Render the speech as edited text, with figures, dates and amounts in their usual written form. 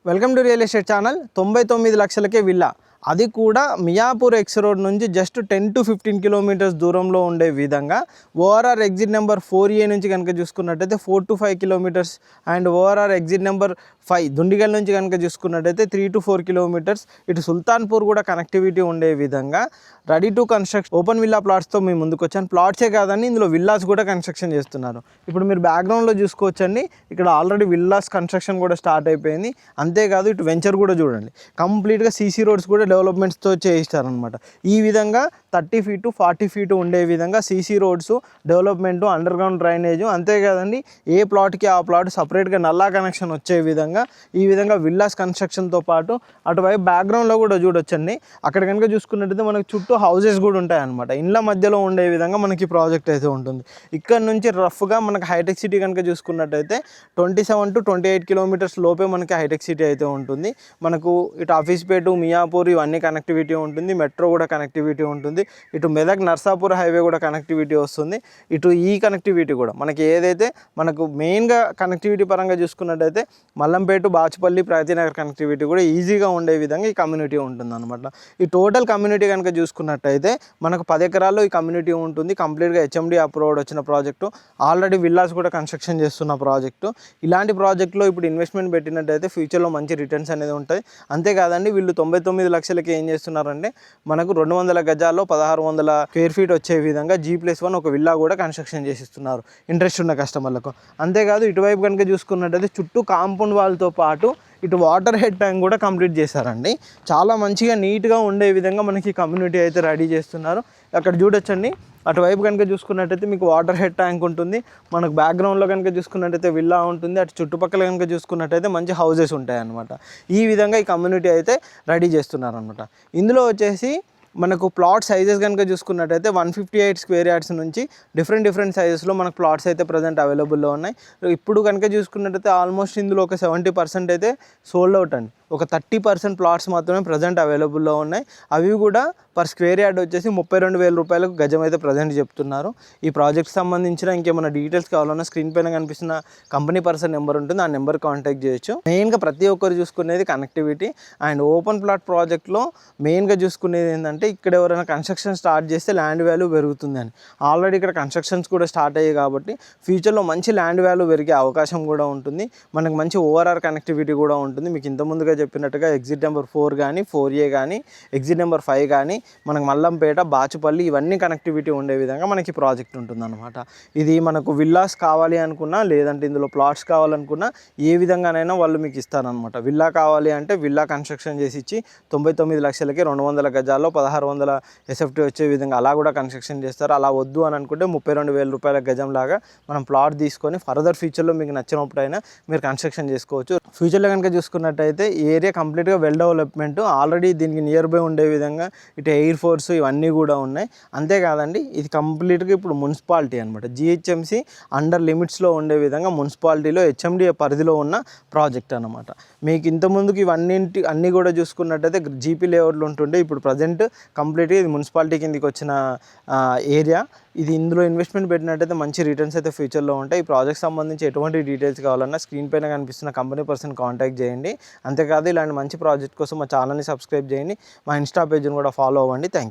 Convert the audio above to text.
Welcome to real estate channel. 99 లక్షలకే villa, అది కూడా మియాపూర్ ఎక్స్ రోడ్ నుంచి జస్ట్ 10 to 15 కిలోమీటర్స్ దూరంలో ఉండే విధంగా ఓఆర్ఆర్ ఎగ్జిట్ నెంబర్ 4A నుంచి కనుక చూసుకున్నట్టయితే 4 to 5 kilometres and ORR exit number 5 Dundigal నుంచి కనుక చూసుకున్నట్టయితే 3 to 4 కిలోమీటర్స్ ఇటు సుల్తాన్పూర్ కూడా కనెక్టివిటీ ఉండే విధంగా ready to construct open villa ప్లాట్స్తో మేము ముందుకు వచ్చాను. ప్లాట్సే కాదండి, ఇందులో విల్లాస్ కూడా కన్స్ట్రక్షన్ చేస్తున్నారు. ఇప్పుడు మీరు బ్యాక్గ్రౌండ్లో చూసుకోవచ్చండి, ఇక్కడ ఆల్రెడీ విల్లాస్ కన్స్ట్రక్షన్ కూడా స్టార్ట్ అయిపోయింది. అంతేకాదు ఇటు వెంచర్ కూడా చూడండి, కంప్లీట్గా సీసీ రోడ్స్ కూడా డెవలప్మెంట్స్తో చేయిస్తారనమాట. ఈ విధంగా 30 feet to 40 feet ఉండే విధంగా CC roads development, under ground drainage, అంతేకాదండి ఏ ప్లాట్కి ఆ ప్లాట్ సపరేట్గా నల్లా కనెక్షన్ వచ్చే విధంగా ఈ విధంగా విల్లాస్ కన్స్ట్రక్షన్తో పాటు అటువైపు బ్యాక్గ్రౌండ్లో కూడా చూడొచ్చండి. అక్కడ కనుక చూసుకున్నట్టయితే మనకు చుట్టూ హౌసెస్ కూడా ఉంటాయన్నమాట. ఇండ్ల మధ్యలో ఉండే విధంగా మనకి ప్రాజెక్ట్ అయితే ఉంటుంది. ఇక్కడ నుంచి రఫ్గా మనకి హైటెక్ సిటీ కనుక చూసుకున్నట్టయితే 27 to 28 కిలోమీటర్స్ లోపే మనకి హైటెక్ సిటీ అయితే ఉంటుంది. మనకు ఇటు ఆఫీస్పేట, మియాపూర్ ఇవన్నీ కనెక్టివిటీ ఉంటుంది. మెట్రో కూడా కనెక్టివిటీ ఉంటుంది. ఇటు మెదక్ నర్సాపూర్ హైవే కూడా కనెక్టివిటీ వస్తుంది. ఇటు ఈ కనెక్టివిటీ కూడా మనకి ఏదైతే మనకు మెయిన్గా కనెక్టివిటీ పరంగా చూసుకున్నట్టయితే మల్లంపేట, బాచుపల్లి, ప్రాచీనగర్ కనెక్టివిటీ కూడా ఈజీగా ఉండే విధంగా ఈ కమ్యూనిటీ ఉంటుంది అనమాట. ఈ టోటల్ కమ్యూనిటీ కనుక చూసుకున్నట్టయితే మనకు 10 ఎకరాల్లో ఈ కమ్యూనిటీ ఉంటుంది. కంప్లీట్గా హెచ్ఎండి అప్రూవ్డ్ వచ్చిన ప్రాజెక్టు, ఆల్రెడీ విల్లాస్ కూడా కన్స్ట్రక్షన్ చేస్తున్న ప్రాజెక్టు. ఇలాంటి ప్రాజెక్టులో ఇప్పుడు ఇన్వెస్ట్మెంట్ పెట్టినట్టయితే ఫ్యూచర్లో మంచి రిటర్న్స్ అనేది ఉంటాయి. అంతేకాదండి, వీళ్ళు 99 లక్షలకి ఏం చేస్తున్నారంటే మనకు 200 గజాల్లో 1600 స్క్వేర్ ఫీట్ వచ్చే విధంగా G+1 ఒక విల్లా కూడా కన్స్ట్రక్షన్ చేసిస్తున్నారు ఇంట్రెస్ట్ ఉన్న కస్టమర్లకు. అంతేకాదు ఇటువైపు కనుక చూసుకున్నట్టయితే చుట్టూ కాంపౌండ్ వాల్తో పాటు ఇటు వాటర్ హెడ్ ట్యాంక్ కూడా కంప్లీట్ చేశారండి. చాలా మంచిగా నీట్గా ఉండే విధంగా మనకి కమ్యూనిటీ అయితే రెడీ చేస్తున్నారు. అక్కడ చూడొచ్చండి, అటువైపు కనుక చూసుకున్నట్టయితే మీకు వాటర్ హెడ్ ట్యాంక్ ఉంటుంది. మనకు బ్యాక్గ్రౌండ్లో కనుక చూసుకున్నట్టయితే విల్లా ఉంటుంది. అటు చుట్టుపక్కల కనుక చూసుకున్నట్టయితే మంచి హౌసెస్ ఉంటాయి అన్నమాట. ఈ విధంగా ఈ కమ్యూనిటీ అయితే రెడీ చేస్తున్నారు అనమాట. ఇందులో వచ్చేసి మనకు ప్లాట్ సైజెస్ కనుక చూసుకున్నట్టయితే 158 స్క్వేర్ యార్డ్స్ నుంచి డిఫరెంట్ సైజెస్లో మనకు ప్లాట్స్ అయితే ప్రజెంట్ అవైలబుల్లో ఉన్నాయి. ఇప్పుడు కనుక చూసుకున్నట్టయితే ఆల్మోస్ట్ ఇందులో ఒక 70% అయితే సోల్డ్ అవుట్ అండి. ఒక 30% ప్లాట్స్ మాత్రమే ప్రజెంట్ అవైలబుల్లో ఉన్నాయి. అవి కూడా పర్ స్క్వేర్ యార్డ్ వచ్చేసి 32,000 రూపాయలకు గజం అయితే ప్రజెంట్ చెప్తున్నారు. ఈ ప్రాజెక్ట్కి సంబంధించిన ఇంకేమైనా డీటెయిల్స్ కావాలన్నా స్క్రీన్ పైన కనిపిస్తున్న కంపెనీ పర్సన్ నెంబర్ ఉంటుంది, ఆ నెంబర్ కాంటాక్ట్ చేయొచ్చు. మెయిన్గా ప్రతి ఒక్కరు చూసుకునేది కనెక్టివిటీ అండ్ ఓపెన్ ప్లాట్ ప్రాజెక్ట్లో మెయిన్గా చూసుకునేది ఏంటంటే ఇక్కడ ఎవరైనా కన్స్ట్రక్షన్ స్టార్ట్ చేస్తే ల్యాండ్ వాల్యూ పెరుగుతుందని. ఆల్రెడీ ఇక్కడ కన్స్ట్రక్షన్స్ కూడా స్టార్ట్ అయ్యాయి కాబట్టి ఫ్యూచర్లో మంచి ల్యాండ్ వాల్యూ పెరిగే అవకాశం కూడా ఉంటుంది. మనకు మంచి ఓఆర్ఆర్ కనెక్టివిటీ కూడా ఉంటుంది. మీకు ఇంతకుముందుగా చెప్పినట్టుగా ఎగ్జిట్ నెంబర్ 4 కానీ 4A కానీ ఎగ్జిట్ నెంబర్ 5 కానీ మనకు మల్లంపేట, బాచుపల్లి ఇవన్నీ కనెక్టివిటీ ఉండే విధంగా మనకి ప్రాజెక్ట్ ఉంటుందన్నమాట. ఇది మనకు విల్లాస్ కావాలి అనుకున్నా, లేదంటే ఇందులో ప్లాట్స్ కావాలనుకున్నా ఏ విధంగానైనా వాళ్ళు మీకు ఇస్తారనమాట. విల్లా కావాలి అంటే విల్లా కన్స్ట్రక్షన్ చేసి ఇచ్చి 99 లక్షలకి 200 గజాల్లో 1600 SFT వచ్చే విధంగా అలా కూడా కన్స్ట్రక్షన్ చేస్తారు. అలా వద్దు అని అనుకుంటే 32,000 రూపాయల గజం లాగా మనం ప్లాట్ తీసుకొని ఫర్దర్ ఫ్యూచర్లో మీకు నచ్చినప్పుడైనా మీరు కన్స్ట్రక్షన్ చేసుకోవచ్చు. ఫ్యూచర్లో కనుక చూసుకున్నట్టయితే ఏరియా కంప్లీట్గా వెల్ డెవలప్మెంట్, ఆల్రెడీ దీనికి నియర్ బై ఉండే విధంగా ఇటు ఎయిర్ ఫోర్స్ ఇవన్నీ కూడా ఉన్నాయి. అంతేకాదండి, ఇది కంప్లీట్గా ఇప్పుడు మున్సిపాలిటీ అనమాట. GHMC అండర్ లిమిట్స్లో ఉండే విధంగా మున్సిపాలిటీలో HMDA పరిధిలో ఉన్న ప్రాజెక్ట్ అనమాట. మీకు ఇంతకుముందుకు అన్నీ కూడా చూసుకున్నట్టయితే GP లేఅవుట్లు ఉంటుండే, ఇప్పుడు ప్రజెంట్ కంప్లీట్గా ఇది మున్సిపాలిటీ కిందకి వచ్చిన ఏరియా. ఇది ఇందులో ఇన్వెస్ట్మెంట్ పెట్టినట్టయితే మంచి రిటర్న్స్ అయితే ఫ్యూచర్లో ఉంటాయి. ఈ ప్రాజెక్ట్ సంబంధించి ఎటువంటి డీటెయిల్స్ కావాలన్నా స్క్రీన్ పైన కనిపిస్తున్న కంపెనీ పర్సన్ కాంటాక్ట్ చేయండి. అంతేకాదు ఇలాంటి మంచి ప్రాజెక్ట్ కోసం మా ఛానల్ని సబ్స్క్రైబ్ చేయండి, మా ఇన్స్టా పేజ్ని కూడా ఫాలో అవ్వండి. Thank you.